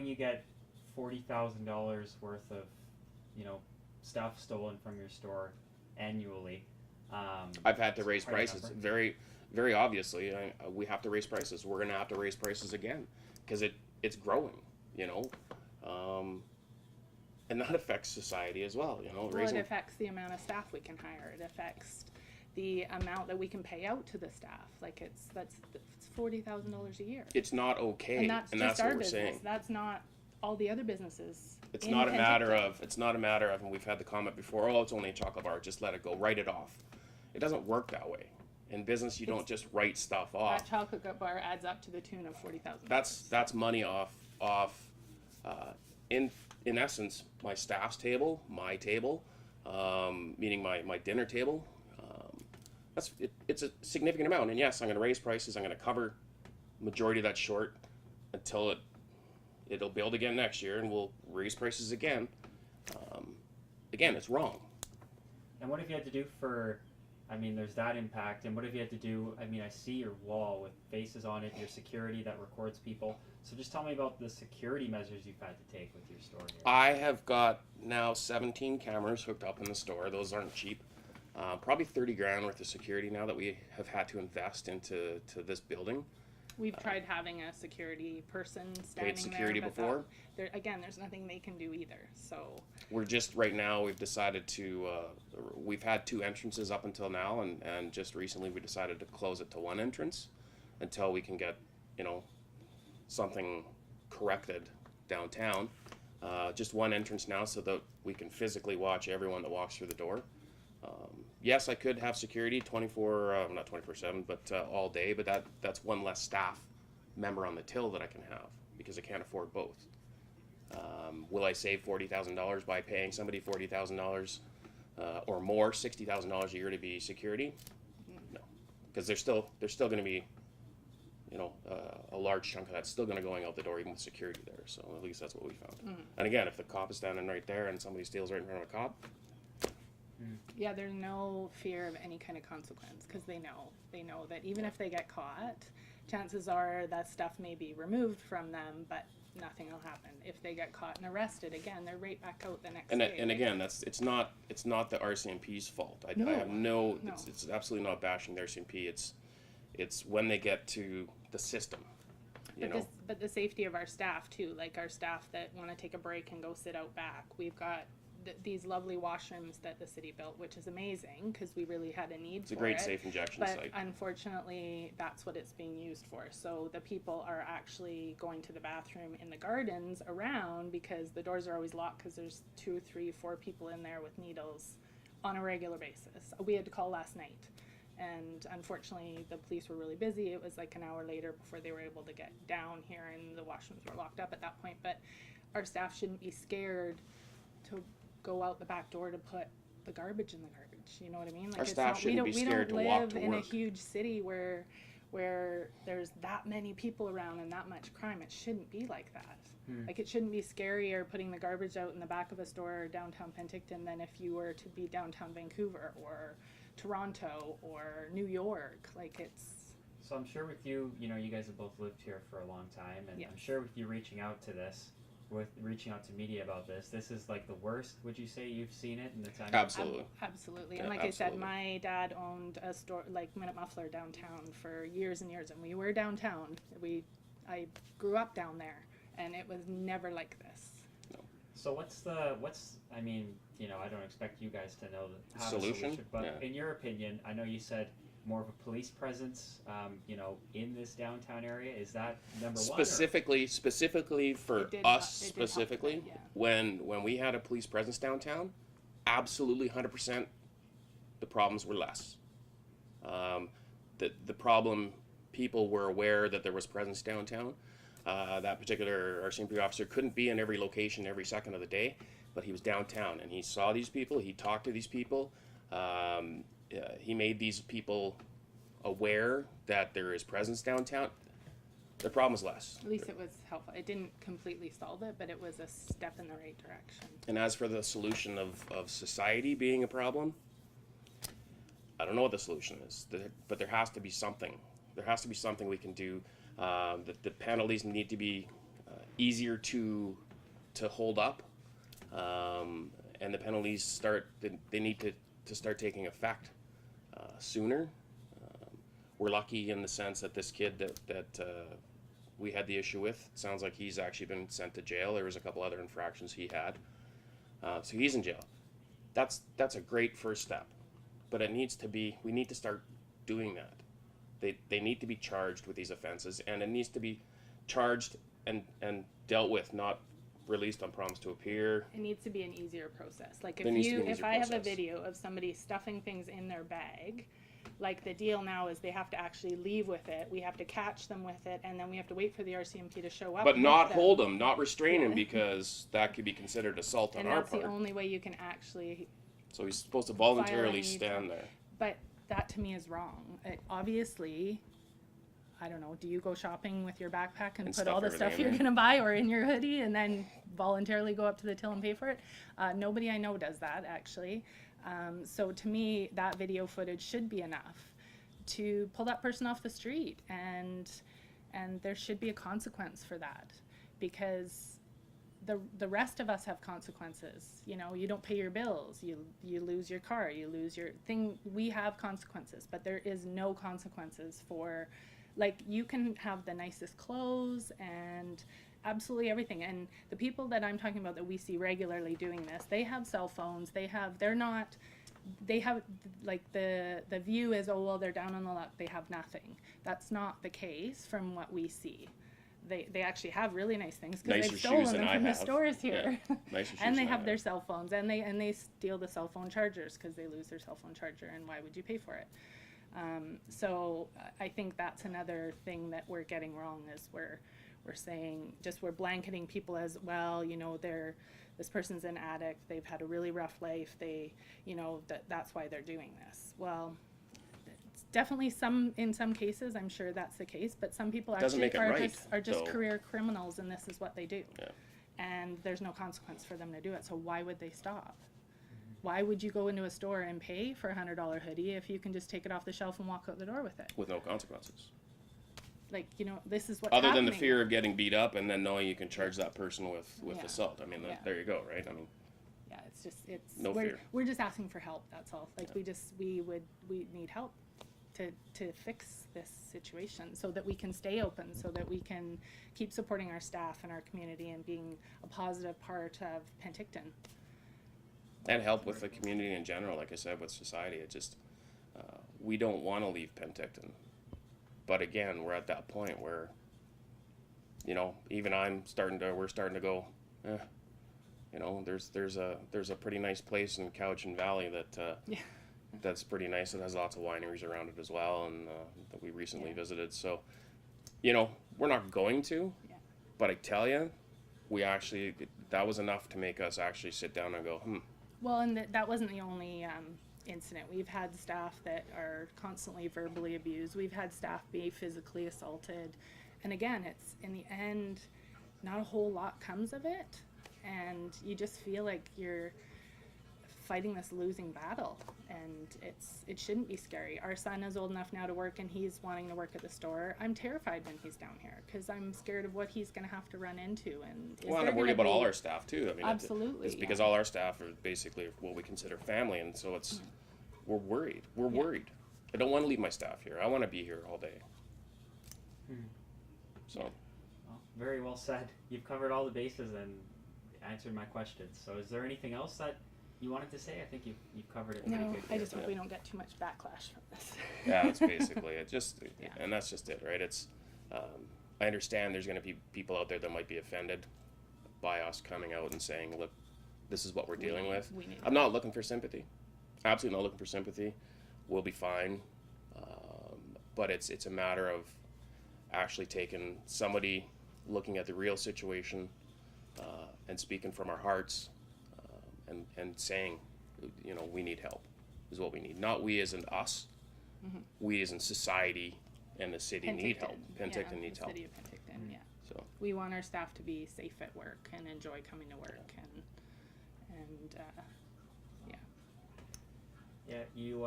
when you get $40,000 worth of, you know, stuff stolen from your store annually. I've had to It's raise quite a prices number. very obviously. We have to raise prices. We're going to have to raise prices again because it's growing, you know, um, and that affects society as well. You know, Well, it raising affects the amount of staff we can hire. It affects the amount that we can pay out to the staff. Like that's $40,000 a year, it's not okay, and that's and just that's our what we're business. saying. That's not all the other businesses. It's in not a matter Penticton. of it's not a matter of, and we've had the comment before. Oh, it's only a chocolate bar. Just let it go. Write it off. It doesn't work that way. In business, you don't It's- just write stuff That off. chocolate bar adds up to the tune of $40,000. That's money off. Uh, in in essence, my staff's table, my table, meaning my dinner table. It's a significant amount, and yes, I'm going to raise prices. I'm going to cover majority of that short until it'll build again next year, and we'll raise prices again. Again, it's wrong. And what have you had to do for, I mean, there's that impact. And what have you had to do? I mean, I see your wall with faces on it, your security that records people. So just tell me about the security measures you've had to take with your store here. I have got now 17 cameras hooked up in the store. Those aren't cheap. Probably 30 grand worth of security now that we have had to invest into this building. We've tried having a security person standing security there, but before? again, there's nothing they can do either. So We're just right now. We've decided to. We've had two entrances up until now, and just recently we decided to close it to one entrance until we can get, you know, something corrected downtown. Just one entrance now, so that we can physically watch everyone that walks through the door. Yes, I could have security 24, not 24/7, but all day. But that's one less staff member on the till that I can have because I can't afford both. Will I save $40,000 by paying somebody $40,000 or more, $60,000 a year to be security? No, because there's still going to be, you know, a large chunk of that's still going to going out the door even with security there. So at least that's what we found. And again, if the cop is standing right there and somebody steals right in front of a cop, yeah, there's no fear of any kind of consequence because they know that even if they get caught, chances are that stuff may be removed from them, but nothing will happen. If they get caught and arrested, again, they're right back out the next day. and again, it's not the RCMP's fault. I have No. it's absolutely not bashing the RCMP. It's when they get to the system, you know. But the safety of our staff too, like our staff that want to take a break and go sit out back. We've got these lovely washrooms that the city built, which is amazing because we really had a need It's a for great it. safe injection But site. unfortunately, that's what it's being used for. So the people are actually going to the bathroom in the gardens around because the doors are always locked because there's 2, 3, 4 people in there with needles on a regular basis. We had to call last night. And unfortunately, the police were really busy. It was like an hour later before they were able to get down here, and the washrooms were locked up at that point. But our staff shouldn't be scared to go out the back door to put the garbage in the garbage. You know what I mean? Like Our staff shouldn't be scared to walk to We don't live in a work. huge city where there's that many people around and that much crime. It shouldn't be like that. Like it shouldn't be scarier putting the garbage out in the back of a store downtown Penticton than if you were to be downtown Vancouver or Toronto or New York. Like it's So I'm sure with you, you know, you guys have both lived here for a long time, and Yes. I'm sure with you reaching out to media about this is like the worst. Would you say you've seen it in the time? Absolutely. Absolutely. Yeah, And like I said, absolutely. my dad owned a store like Minute Muffler downtown for years and years, and we were downtown. I grew up down there, and it was never like this. So what's I mean, you know, I don't expect you guys to know have Solution? a solution, but Yeah. in your opinion, I know you said more of a police presence, you know, in this downtown area. Is that number one? Specifically for It did us help- it did help specifically, that, yeah. when we had a police presence downtown, absolutely 100%, the problems were less. The problem, people were aware that there was presence downtown. That particular RCMP officer couldn't be in every location every second of the day, but he was downtown and he saw these people, he talked to these people, he made these people aware that there is presence downtown. The problem is less. At least it was helpful. It didn't completely solve it, but it was a step in the right direction. And as for the solution of society being a problem, I don't know what the solution is, but there has to be something. There has to be something we can do. The penalties need to be easier to hold up, and the penalties they need to start taking effect sooner. We're lucky in the sense that this kid that we had the issue with, it sounds like he's actually been sent to jail. There was a couple other infractions he had, so he's in jail. That's a great first step, but we need to start doing that. They need to be charged with these offenses, and it needs to be charged and dealt with, not released on promise to appear. It needs to be an easier process. Like There needs to be an if easier I have a process. video of somebody stuffing things in their bag, like the deal now is they have to actually leave with it. We have to catch them with it, and then we have to wait for the RCMP to show up. But with not them. hold him, not restrain him, because that could be considered assault on And our that's part. the only way you can actually. So he's supposed to voluntarily File any- stand there. But that to me is wrong. Obviously, I don't know. Do you go shopping with your backpack and And put all stuff the stuff everything in you're there? gonna buy, or in your hoodie, and then voluntarily go up to the till and pay for it? Nobody I know does that, actually. So to me, that video footage should be enough to pull that person off the street, and there should be a consequence for that, because the rest of us have consequences. You know, you don't pay your bills, you lose your car, you lose your thing. We have consequences, but there is no consequences for, like, you can have the nicest clothes and absolutely everything. And the people that I'm talking about that we see regularly doing this, they have cell phones, they have like the view is, oh well, they're down on the luck, they have nothing. That's not the case from what we see. They actually have really nice things because Nicer they've shoes stolen than them I from the have. stores here. Yeah, nicer shoes And they than I have their have. cell phones, and they steal the cell phone chargers because they lose their cell phone charger, and why would you pay for it? So I think that's another thing that we're getting wrong, is we're saying, we're blanketing people as, well, you know, this person's an addict, they've had a really rough life, that's why they're doing this. Well, it's definitely in some cases, I'm sure that's the case, but some people Doesn't actually make it right, are just though. career criminals, and this is what they do. Yeah. And there's no consequence for them to do it, so why would they stop? Why would you go into a store and pay for a $100 hoodie if you can just take it off the shelf and walk out the door with it? With no consequences. Like, you know, this is what's Other happening. than the fear of getting beat up, and then knowing you can charge that person with Yeah. assault. I mean, Yeah. there you go, right? I mean, Yeah, it's No fear. we're just asking for help, that's all. Like, we need help to fix this situation so that we can stay open, so that we can keep supporting our staff and our community and being a positive part of Penticton. and help with the community in general, like I said, with society. It just, we don't want to leave Penticton. But again, we're at that point where, you know, even we're starting to go, you know, there's a pretty nice place in Cowichan Valley that, Yeah. that's pretty nice. It has lots of wineries around it as well, and that we recently Yeah. visited. So, you know, we're not going to, Yeah. but I tell you, that was enough to make us actually sit down and go, Well, and that wasn't the only incident. We've had staff that are constantly verbally abused. We've had staff be physically assaulted. And again, it's, in the end, not a whole lot comes of it. And you just feel like you're fighting this losing battle. And it shouldn't be scary. Our son is old enough now to work, and he's wanting to work at the store. I'm terrified when he's down here because I'm scared of what he's going to have to run into. And well, and I'm worried about all our staff too. I mean, Absolutely, it's because yeah. all our staff are basically what we consider family, and so it's, we're worried. We're worried. I don't want to leave my staff here. I want to be here all day. So, Well, very well said. You've covered all the bases and answered my questions. So is there anything else that you wanted to say? I think you've covered it pretty No, good I here. just hope we don't get too much backlash from this. yeah, that's basically it. Just, Yeah. and that's just it, right? It's, I understand there's going to be people out there that might be offended by us coming out and saying, look, this is what we're dealing with. we need I'm not looking for sympathy. Absolutely not looking for sympathy. We'll be fine. But it's a matter of actually taking somebody, looking at the real situation, and speaking from our hearts, and saying, you know, we need help, is what we need. Not we as in us, we as in society and the city need help. Penticton needs help. The city of Penticton, yeah. So, We want our staff to be safe at work and enjoy coming to work, and yeah. Yeah, you